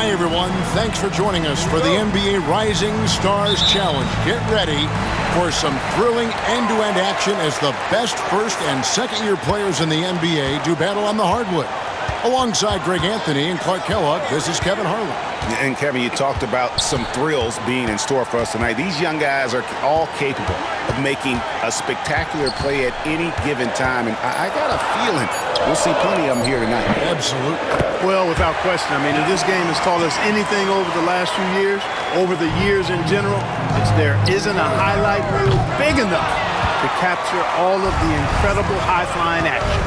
Hi, everyone. Thanks for joining us for the NBA Rising Stars Challenge. Get ready for some thrilling end-to-end action as the best first and second-year players in the NBA do battle on the hardwood. Alongside Greg Anthony and Clark Kellogg, this is Kevin Harlan. And Kevin, you talked about some thrills being in store for us tonight. These young guys are all capable of making a spectacular play at any given time. And I got a feeling we'll see plenty of them here tonight. Absolutely. Well, without question. I mean, if this game has taught us anything over the last few years, over the years in general, it's there isn't a highlight reel big enough to capture all of the incredible high-flying action.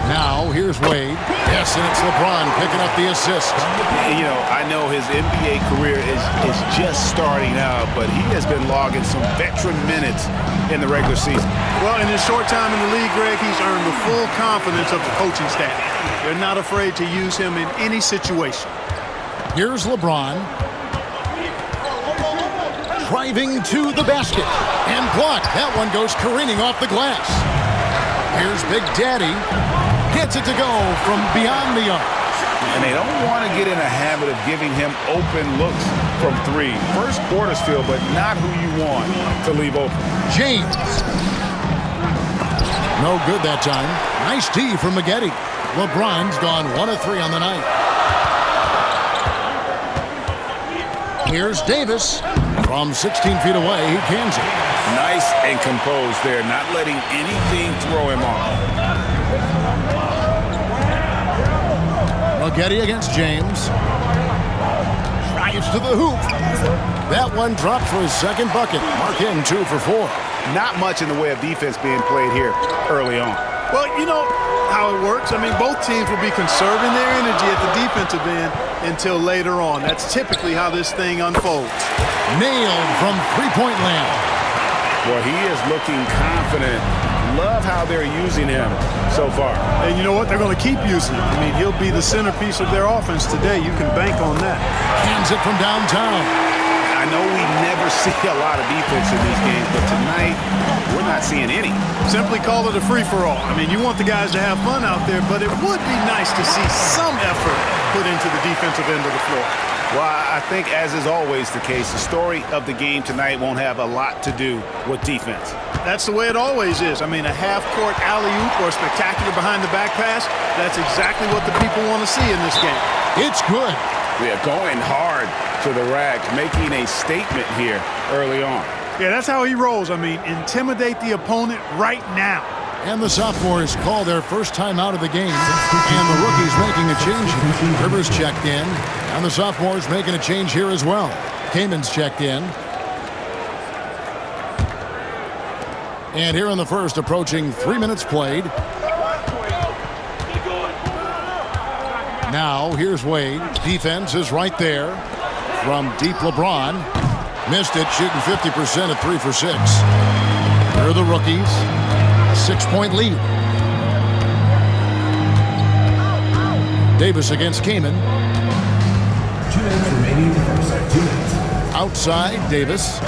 Now, here's Wade. Yes, and it's LeBron picking up the assist. You know, I know his NBA career is just starting out, but he has been logging some veteran minutes in the regular season. Well, in his short time in the league, Greg, he's earned the full confidence of the coaching staff. They're not afraid to use him in any situation. Here's LeBron. Driving to the basket. And blocked. That one goes careening off the glass. Here's Big Daddy. Gets it to go from beyond the arc. And they don't want to get in a habit of giving him open looks from three. First quarter still, but not who you want to leave open. James. No good that time. Nice D from Maggette. LeBron's gone 1 of 3 on the night. Here's Davis. From 16 feet away, he cans it. Nice and composed there, not letting anything throw him off. Maggette against James. Drives to the hoop. That one dropped for his second bucket. Mark in 2 for 4. Not much in the way of defense being played here early on. Well, you know how it works. I mean, both teams will be conserving their energy at the defensive end until later on. That's typically how this thing unfolds. Nailed from three-point land. Well, he is looking confident. Love how they're using him so far. And you know what? They're going to keep using him. I mean, he'll be the centerpiece of their offense today. You can bank on that. Hands it from downtown. I know we never see a lot of defense in these games, but tonight we're not seeing any. Simply call it a free-for-all. I mean, you want the guys to have fun out there, but it would be nice to see some effort put into the defensive end of the floor. Well, I think, as is always the case, the story of the game tonight won't have a lot to do with defense. That's the way it always is. I mean, a half-court alley-oop or a spectacular behind-the-back pass, that's exactly what the people want to see in this game. It's good. We are going hard to the rack, making a statement here early on. Yeah, that's how he rolls. I mean, intimidate the opponent right now. And the sophomores call their first time out of the game. And the rookie's making a change. Rivers checked in. And the sophomores making a change here as well. Kaman's checked in. And here in the first, approaching 3 minutes played. Now, here's Wade. Defense is right there. From deep, LeBron. Missed it, shooting 50% at 3 for 6. Here are the rookies. 6-point lead. Davis against Kaman. 2 minutes remaining in the first. 2 minutes. Outside, Davis.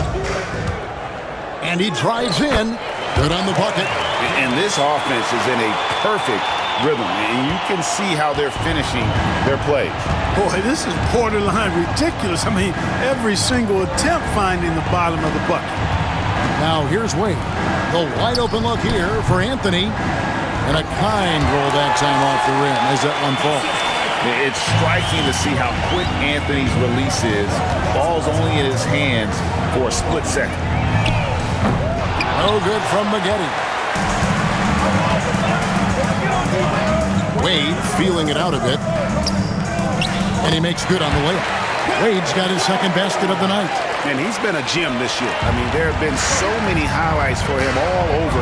And he drives in. Good on the bucket. And this offense is in a perfect rhythm, and you can see how they're finishing their plays. Boy, this is borderline ridiculous. I mean, every single attempt finding the bottom of the bucket. Now here's Wade. The wide open look here for Anthony. And a kind rollback time off the rim as that one falls. It's striking to see how quick Anthony's release is. Ball's only in his hands for a split second. No good from Maggette. Wade feeling it out a bit. And he makes good on the layup. Wade's got his second basket of the night. And he's been a gem this year. I mean, there have been so many highlights for him all over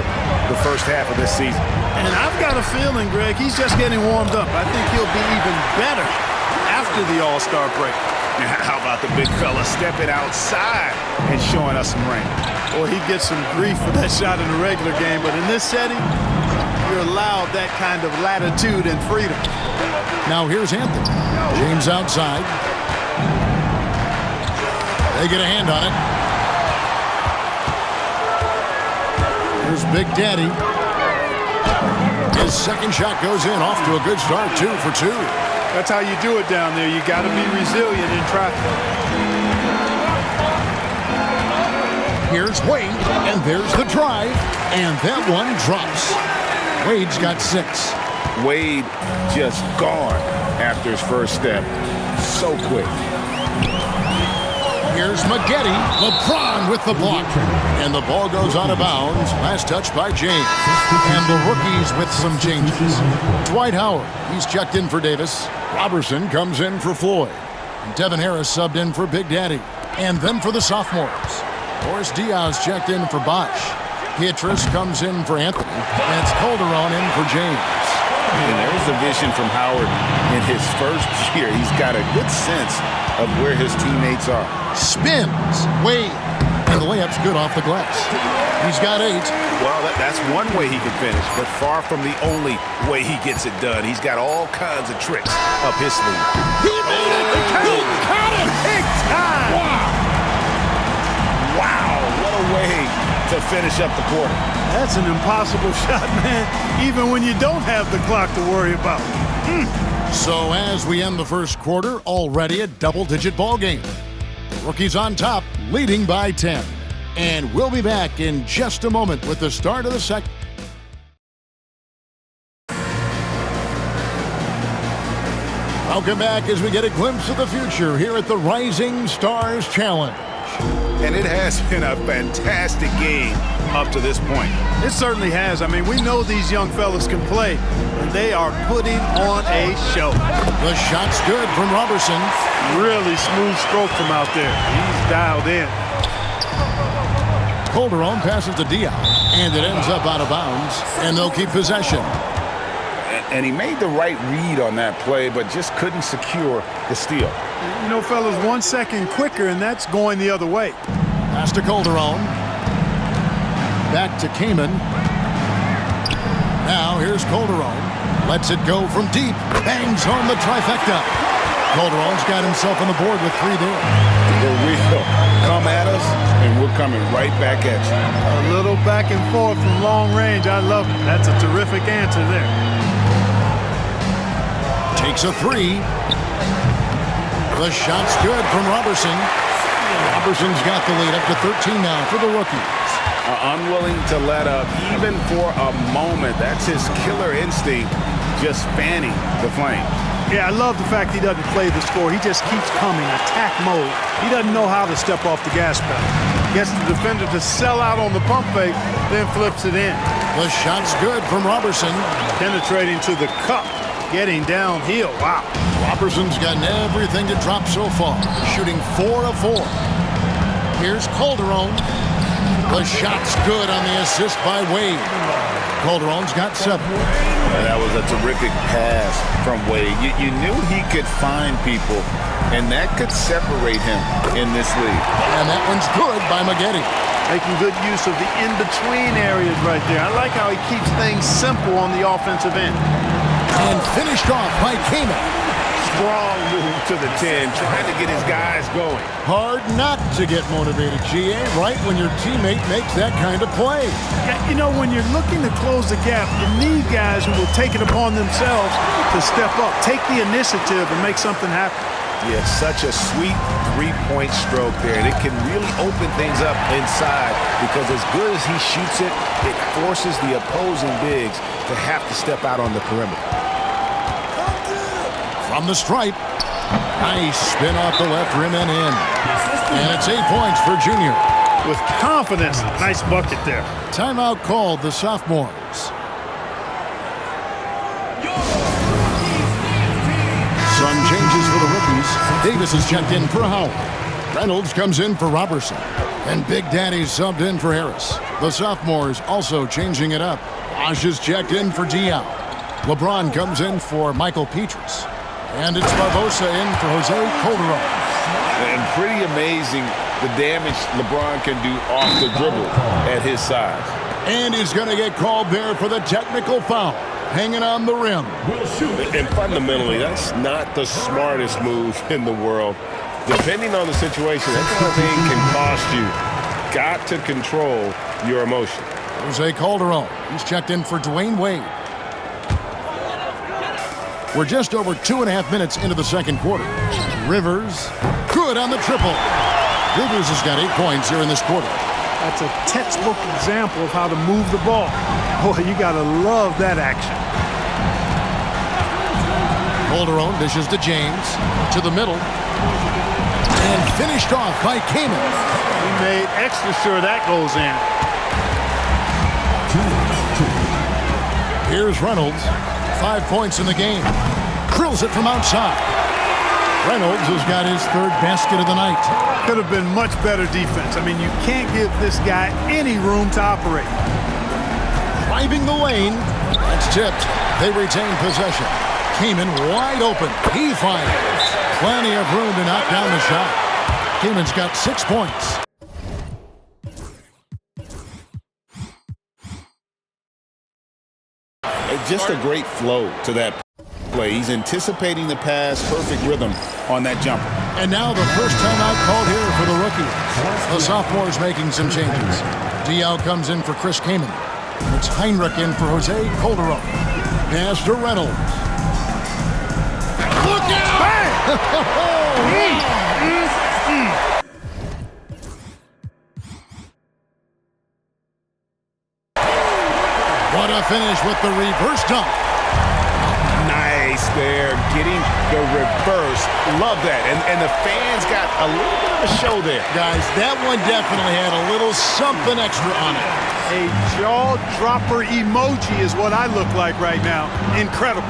the first half of this season. And I've got a feeling, Greg, he's just getting warmed up. I think he'll be even better after the All-Star break. And how about the big fella stepping outside and showing us some rain? Or he'd get some grief for that shot in the regular game, but in this setting, you're allowed that kind of latitude and freedom. Now here's Anthony. James outside. They get a hand on it. Here's Big Daddy. His second shot goes in, off to a good start, 2 for 2. That's how you do it down there. You got to be resilient in traffic. Here's Wade, and there's the drive, and that one drops. Wade's got 6. Wade just gone after his first step. So quick. Here's Maggette. LeBron with the block. And the ball goes out of bounds. Last touch by James. And the rookies with some changes. Dwight Howard, he's checked in for Davis. Robertson comes in for Floyd. And Devin Harris subbed in for Big Daddy. And then for the sophomores, Boris Diaz checked in for Bosch. Pietrus comes in for Anthony. And it's Calderon in for James. And there's the vision from Howard in his first year. He's got a good sense of where his teammates are. Spins. Wade. And the layup's good off the glass. He's got 8. Well, that's one way he can finish, but far from the only way he gets it done. He's got all kinds of tricks up his sleeve. He made it! He caught it! Big time! Wow, what a way to finish up the quarter. That's an impossible shot, man, even when you don't have the clock to worry about. So as we end the first quarter, already a double-digit ball game. The rookies on top, leading by 10. And we'll be back in just a moment with the start of the second. Welcome back as we get a glimpse of the future here at the Rising Stars Challenge. And it has been a fantastic game up to this point. It certainly has. I mean, we know these young fellas can play, and they are putting on a show. The shot's good from Robertson. Really smooth stroke from out there. He's dialed in. Calderon passes to Diaz, and it ends up out of bounds, and they'll keep possession. And he made the right read on that play, but just couldn't secure the steal. You know, fellas, 1 second quicker, and that's going the other way. Pass to Calderon. Back to Kamen. Now here's Calderon. Lets it go from deep. Bangs home the trifecta. Calderon's got himself on the board with 3 there. For real. Come at us, and we're coming right back at you. A little back and forth from long range. I love it. That's a terrific answer there. Takes a 3. The shot's good from Robertson. Robertson's got the lead up to 13 now for the rookies. Unwilling to let up even for a moment. That's his killer instinct, just fanning the flame. Yeah, I love the fact he doesn't play the score. He just keeps coming, attack mode. He doesn't know how to step off the gas pedal. Gets the defender to sell out on the pump fake, then flips it in. The shot's good from Robertson. Penetrating to the cup, getting downhill. Wow. Robertson's gotten everything to drop so far, shooting 4 of 4. Here's Calderon. The shot's good on the assist by Wade. Calderon's got 7. That was a terrific pass from Wade. You knew he could find people, and that could separate him in this league. And that one's good by Maggette. Making good use of the in-between areas right there. I like how he keeps things simple on the offensive end. And finished off by Kamen. Strong move to the 10, trying to get his guys going. Hard not to get motivated, GA, right when your teammate makes that kind of play. Yeah, you know, when you're looking to close the gap, you need guys who will take it upon themselves to step up, take the initiative, and make something happen. Yeah, such a sweet three-point stroke there, and it can really open things up inside because as good as he shoots it, it forces the opposing bigs to have to step out on the perimeter. From the stripe. Nice spin off the left rim and in. And it's 8 points for Junior. With confidence, nice bucket there. Timeout called the sophomores. Some changes for the rookies. Davis is checked in for Howard. Reynolds comes in for Robertson. And Big Daddy's subbed in for Harris. The sophomores also changing it up. Bosch is checked in for Dion. LeBron comes in for Michael Pietrus. And it's Barbosa in for Jose Calderon. And pretty amazing the damage LeBron can do off the dribble at his size. And he's going to get called there for the technical foul, hanging on the rim. And fundamentally, that's not the smartest move in the world. Depending on the situation, that kind of thing can cost you. Got to control your emotion. Jose Calderon, he's checked in for Dwayne Wade. We're just over 2.5 minutes into the second quarter. Rivers, good on the triple. Rivers has got 8 points here in this quarter. That's a textbook example of how to move the ball. Boy, you got to love that action. Calderon dishes to James, to the middle, and finished off by Kamen. He made extra sure that goes in. Here's Reynolds, 5 points in the game. Drills it from outside. Reynolds has got his 3rd basket of the night. Could have been much better defense. I mean, you can't give this guy any room to operate. Driving the lane. That's tipped. They retain possession. Kamen wide open. He fires. Plenty of room to knock down the shot. Kamen's got 6 points. Just a great flow to that play. He's anticipating the pass, perfect rhythm on that jumper. And now the first timeout called here for the rookie. The sophomore's making some changes. Diao comes in for Chris Kamen. It's Heinrich in for Jose Calderon. Pass to Reynolds. Look out! What a finish with the reverse dunk. Nice there, getting the reverse. Love that. And the fans got a little bit of a show there. Guys, that one definitely had a little something extra on it. A jaw-dropper emoji is what I look like right now. Incredible.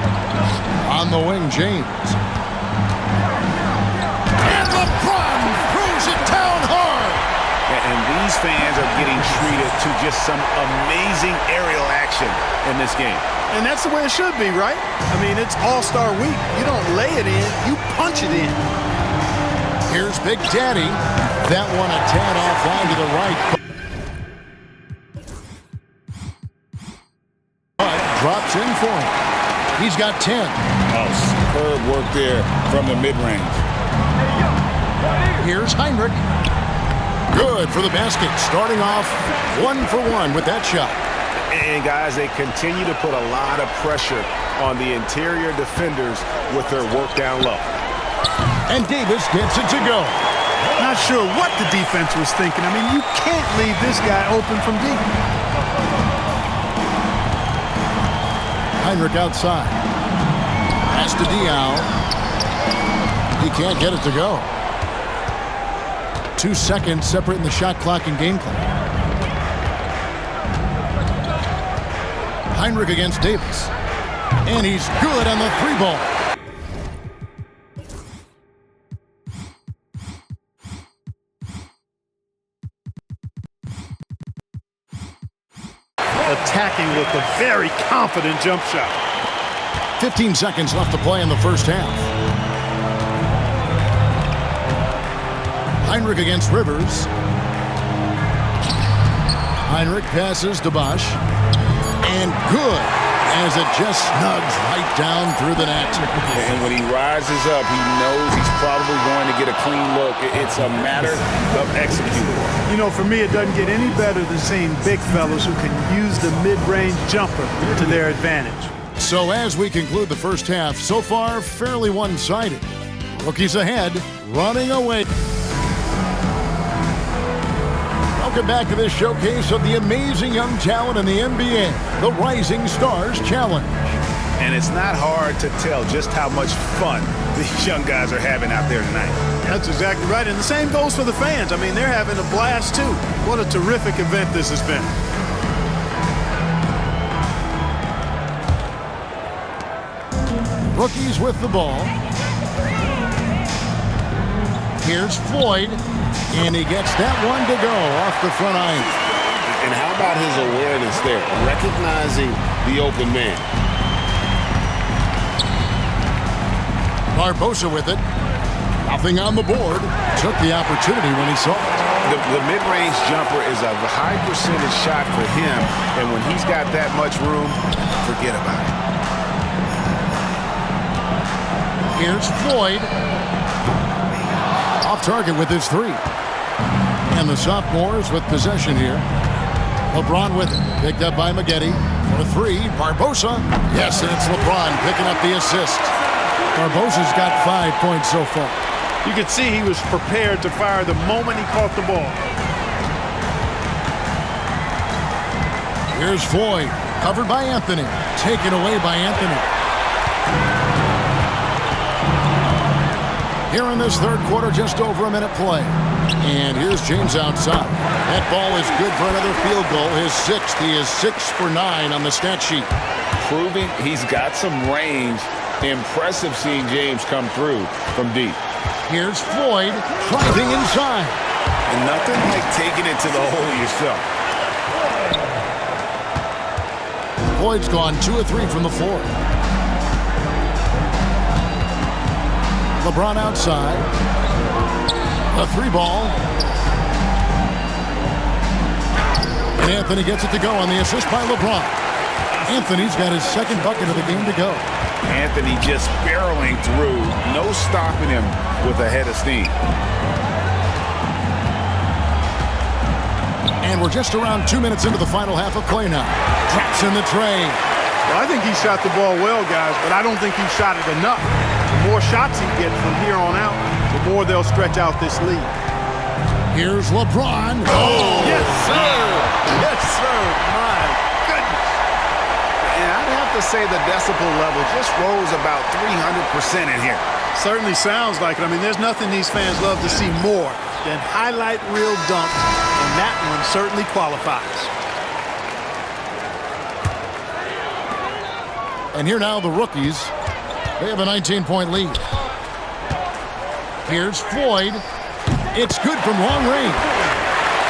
On the wing, James. And LeBron throws it down hard. And these fans are getting treated to just some amazing aerial action in this game. And that's the way it should be, right? I mean, it's All-Star Week. You don't lay it in, you punch it in. Here's Big Daddy. That one a tad offline to the right. But drops in for him. He's got 10. Oh, superb work there from the mid-range. Here's Heinrich. Good for the basket. Starting off 1 for 1 with that shot. And guys, they continue to put a lot of pressure on the interior defenders with their work down low. And Davis gets it to go. Not sure what the defense was thinking. I mean, you can't leave this guy open from deep. Heinrich outside. Pass to Diao. He can't get it to go. 2 seconds separating the shot clock and game clock. Heinrich against Davis. And he's good on the 3-ball. Attacking with a very confident jump shot. 15 seconds left to play in the first half. Heinrich against Rivers. Heinrich passes to Bosch. And good, as it just snugs right down through the net. And when he rises up, he knows he's probably going to get a clean look. It's a matter of executing. You know, for me, it doesn't get any better than seeing big fellas who can use the mid-range jumper to their advantage. So as we conclude the first half, so far fairly one-sided. Rookies ahead, running away. Welcome back to this showcase of the amazing young talent in the NBA, the Rising Stars Challenge. And it's not hard to tell just how much fun these young guys are having out there tonight. That's exactly right, and the same goes for the fans. I mean, they're having a blast, too. What a terrific event this has been. Rookies with the ball. Here's Floyd, and he gets that one to go off the front iron. And how about his awareness there, recognizing the open man. Barbosa with it. Nothing on the board. Took the opportunity when he saw it. The mid-range jumper is a high percentage shot for him, and when he's got that much room, forget about it. Here's Floyd. Off target with his 3. And the sophomores with possession here. LeBron with it. Picked up by Maggette. For three, Barbosa. Yes, and it's LeBron picking up the assist. Barbosa's got 5 points so far. You could see he was prepared to fire the moment he caught the ball. Here's Floyd, covered by Anthony. Taken away by Anthony. Here in this third quarter, just over a minute play. And here's James outside. That ball is good for another field goal. His sixth. He is 6 for 9 on the stat sheet. Proving he's got some range. Impressive seeing James come through from deep. Here's Floyd driving inside. And nothing like taking it to the hole yourself. Floyd's gone 2 of 3 from the floor. LeBron outside. A 3-ball. And Anthony gets it to go on the assist by LeBron. Anthony's got his second bucket of the game to go. Anthony just barreling through. No stopping him with a head of steam. And we're just around 2 minutes into the final half of play now. Drops in the tray. Well, I think he shot the ball well, guys, but I don't think he shot it enough. The more shots he gets from here on out, the more they'll stretch out this lead. Here's LeBron. Oh, yes, sir. Yes, sir. My goodness. And I'd have to say the decibel level just rose about 300% in here. Certainly sounds like it. I mean, there's nothing these fans love to see more than highlight reel dunks, and that one certainly qualifies. And here now the rookies. They have a 19-point lead. Here's Floyd. It's good from long range.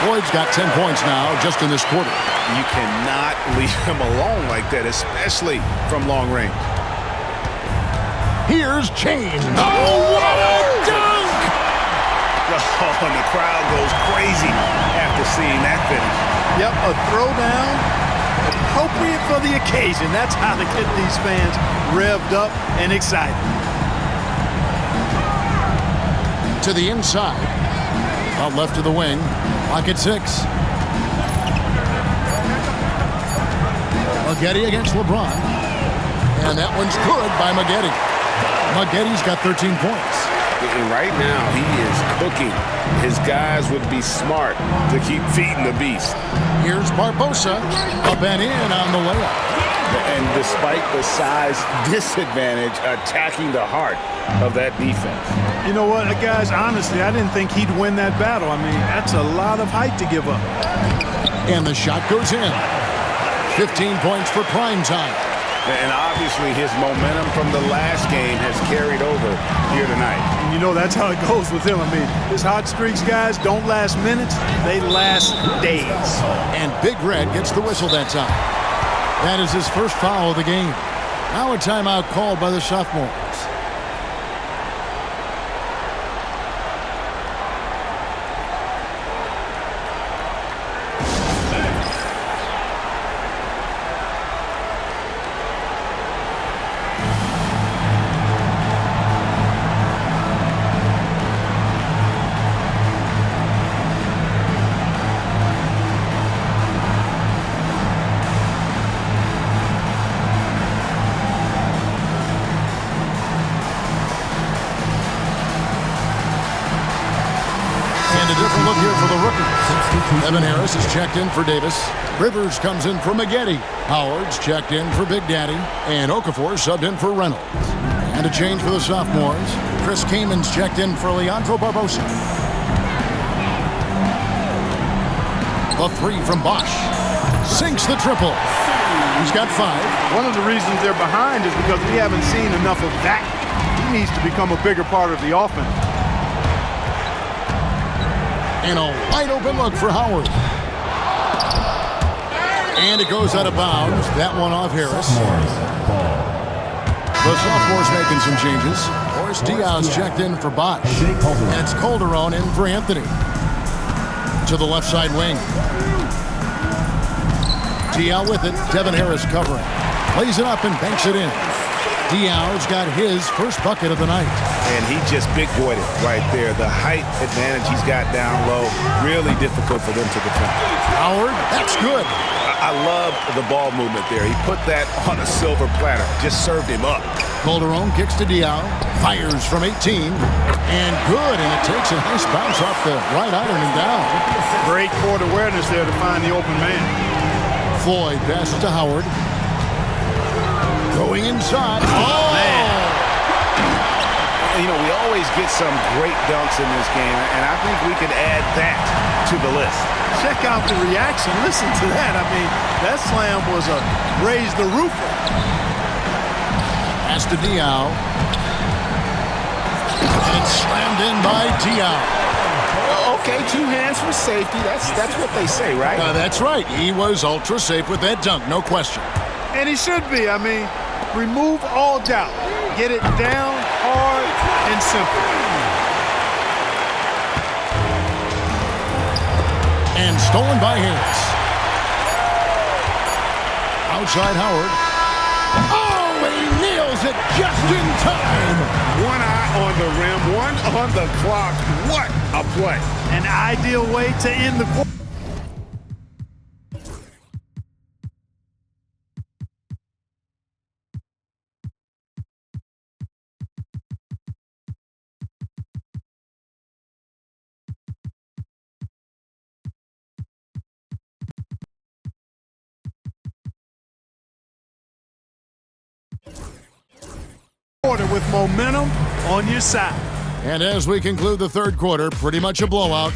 Floyd's got 10 points now just in this quarter. You cannot leave him alone like that, especially from long range. Here's Chain. Oh, what a dunk! Oh, and the crowd goes crazy after seeing that finish. Yep, a throwdown appropriate for the occasion. That's how to get these fans revved up and excited. To the inside. Out left of the wing. Pocket 6. Maggette against LeBron. And that one's good by Maggette. Maggette's got 13 points. And right now, he is cooking. His guys would be smart to keep feeding the beast. Here's Barbosa. Up and in on the layup. And despite the size disadvantage, attacking the heart of that defense. You know what, guys, honestly, I didn't think he'd win that battle. I mean, that's a lot of height to give up. And the shot goes in. 15 points for prime time. And obviously his momentum from the last game has carried over here tonight. And you know, that's how it goes with him. I mean, his hot streaks, guys, don't last minutes. They last days. And Big Red gets the whistle that time. That is his first foul of the game. Now a timeout called by the sophomores. Look here for the rookies. Evan Harris is checked in for Davis. Rivers comes in for Maggette. Howard's checked in for Big Daddy. And Okafor subbed in for Reynolds. And a change for the sophomores. Chris Kamen's checked in for Leandro Barbosa. The 3 from Bosch. Sinks the triple. He's got 5. One of the reasons they're behind is because we haven't seen enough of that. He needs to become a bigger part of the offense. And a wide open look for Howard. And it goes out of bounds. That one off Harris. The sophomores making some changes. Boris Diaz checked in for Bosch. And it's Calderon in for Anthony. To the left side wing. DL with it. Devin Harris covering. Plays it up and banks it in. Diaz got his first bucket of the night. And he just big-boyed it right there. The height advantage he's got down low, really difficult for them to defend. Howard, that's good. I love the ball movement there. He put that on a silver platter, just served him up. Calderon kicks to Diao, fires from 18, and good, and it takes a nice bounce off the right iron and down. Great court awareness there to find the open man. Floyd passes to Howard. Going inside. Oh, man. You know, we always get some great dunks in this game, and I think we can add that to the list. Check out the reaction. Listen to that. I mean, that slam was a raise the roofer. Pass to Diao. And slammed in by Diao. Okay, 2 hands for safety. That's what they say, right? That's right. He was ultra safe with that dunk, no question. And he should be. I mean, remove all doubt. Get it down, hard, and simple. And stolen by Harris. Outside Howard. Oh, he nails it just in time. 1 eye on the rim, 1 on the clock. What a play. An ideal way to end the quarter. With momentum on your side. And as we conclude the third quarter, pretty much a blowout.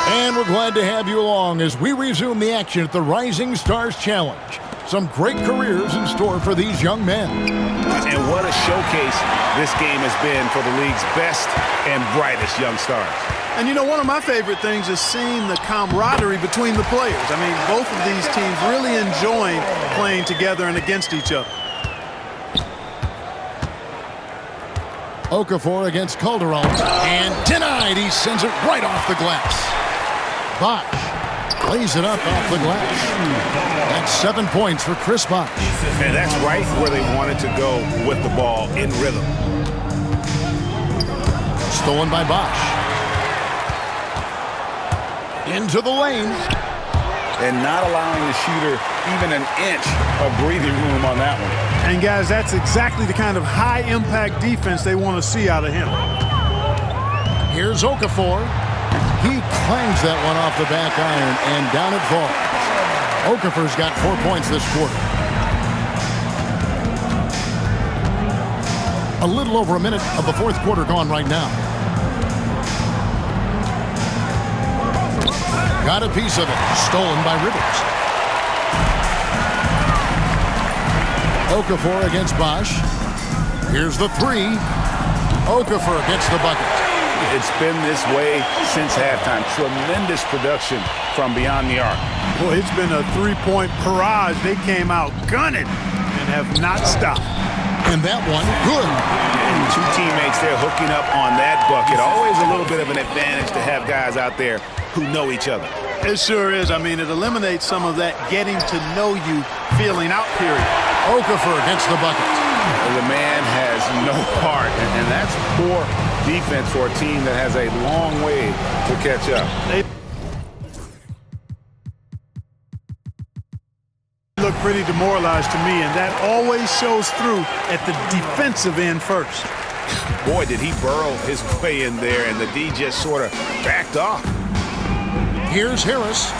And we're glad to have you along as we resume the action at the Rising Stars Challenge. Some great careers in store for these young men. And what a showcase this game has been for the league's best and brightest young stars. And you know, one of my favorite things is seeing the camaraderie between the players. I mean, both of these teams really enjoying playing together and against each other. Okafor against Calderon. And denied. He sends it right off the glass. Bosh lays it up off the glass. That's 7 points for Chris Bosh. And that's right where they wanted to go with the ball in rhythm. Stolen by Bosh. Into the lane. And not allowing the shooter even an inch of breathing room on that one. And guys, that's exactly the kind of high-impact defense they want to see out of him. Here's Okafor. He clangs that one off the back iron, and down it falls. Okafor's got 4 points this quarter. A little over a minute of the fourth quarter gone right now. Got a piece of it. Stolen by Rivers. Okafor against Bosh. Here's the 3. Okafor gets the bucket. It's been this way since halftime. Tremendous production from beyond the arc. Boy, it's been a three-point barrage. They came out gunning and have not stopped. And that one, good. And 2 teammates there hooking up on that bucket. Always a little bit of an advantage to have guys out there who know each other. It sure is. I mean, it eliminates some of that getting to know you feeling out period. Okafor gets the bucket. The man has no heart, and that's poor defense for a team that has a long way to catch up. They look pretty demoralized to me, and that always shows through at the defensive end first. Boy, did he burrow his way in there, and the D just sort of backed off. Here's Harris.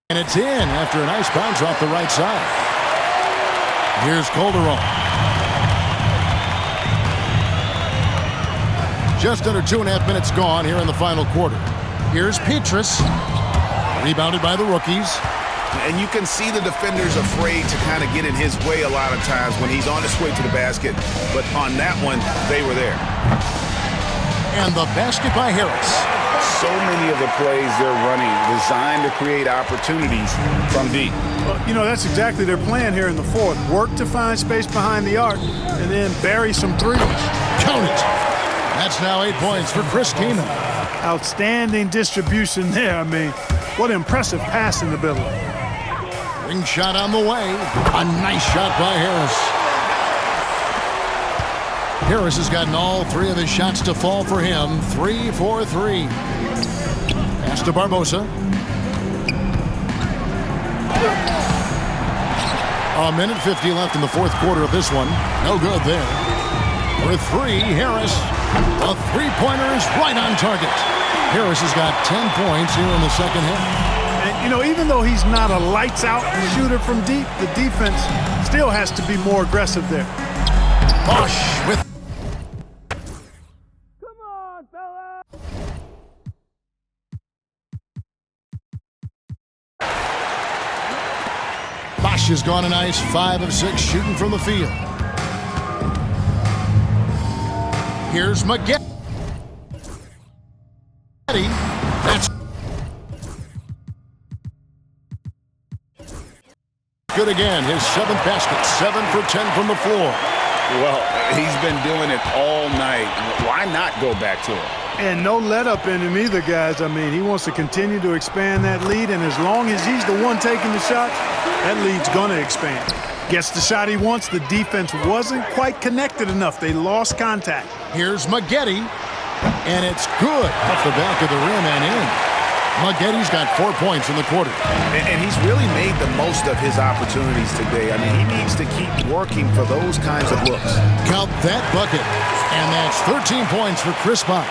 And it's in after a nice bounce off the right side. Here's Calderon. Just under 2.5 minutes gone here in the final quarter. Here's Petrus. Rebounded by the rookies. And you can see the defenders afraid to kind of get in his way a lot of times when he's on his way to the basket. But on that one, they were there. And the basket by Harris. So many of the plays they're running designed to create opportunities from deep. Well, you know, that's exactly their plan here in the fourth. Work to find space behind the arc and then bury some threes. Count it. That's now 8 points for Chris Keenan. Outstanding distribution there. I mean, what impressive passing ability. Ring shot on the way. A nice shot by Harris. Harris has gotten all 3 of his shots to fall for him. 3 for 3. Pass to Barbosa. A minute 50 left in the fourth quarter of this one. No good there. For 3, Harris. A three-pointer is right on target. Harris has got 10 points here in the second half. And, you know, even though he's not a lights-out shooter from deep, the defense still has to be more aggressive there. Bosch with... Come on, fella! Bosch has gone a nice 5 of 6 shooting from the field. Here's McGee. That's good again. His 7th basket. 7 for 10 from the floor. Well, he's been doing it all night. Why not go back to him? And no let-up in him either, guys. I mean, he wants to continue to expand that lead, and as long as he's the one taking the shots, that lead's going to expand. Gets the shot he wants. The defense wasn't quite connected enough. They lost contact. Here's Maggette, and it's good off the back of the rim and in. Maggette's got 4 points in the quarter. And he's really made the most of his opportunities today. I mean, he needs to keep working for those kinds of looks. Count that bucket. And that's 13 points for Chris Bosch.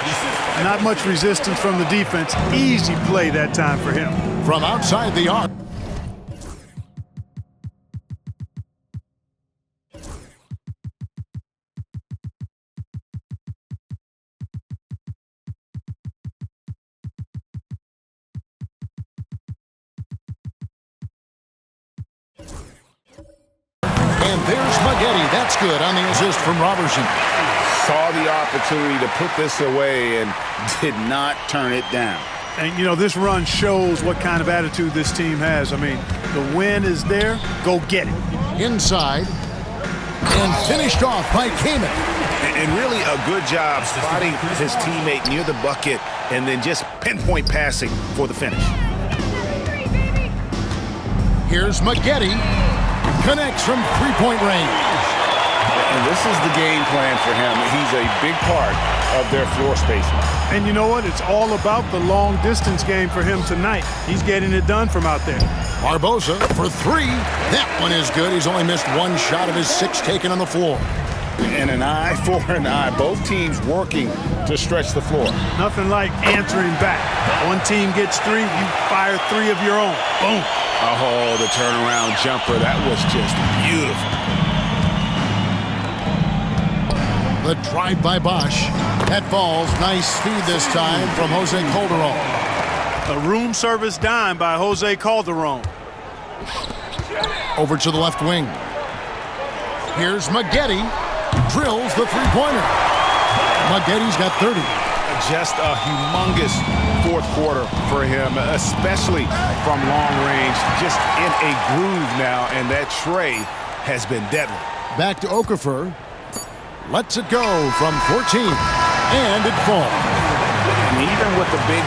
Not much resistance from the defense. Easy play that time for him. From outside the arc. And there's Maggette. That's good on the assist from Robertson. Saw the opportunity to put this away and did not turn it down. And, you know, this run shows what kind of attitude this team has. I mean, the win is there. Go get it. Inside. And finished off by Kamen. And really a good job spotting his teammate near the bucket and then just pinpoint passing for the finish. Here's Maggette. Connects from three-point range. And this is the game plan for him. He's a big part of their floor spacing. And you know what? It's all about the long-distance game for him tonight. He's getting it done from out there. Barbosa for 3. That one is good. He's only missed 1 shot of his 6 taken on the floor. And an eye for an eye. Both teams working to stretch the floor. Nothing like answering back. One team gets 3, you fire 3 of your own. Boom. Oh, the turnaround jumper. That was just beautiful. The drive by Bosch. That falls. Nice feed this time from Jose Calderon. A room service dime by Jose Calderon. Over to the left wing. Here's Maggette. Drills the three-pointer. Maggette's got 30. Just a humongous fourth quarter for him, especially from long range. Just in a groove now, and that tray has been deadly. Back to Okafor. Lets it go from 14. And it falls. And even with the big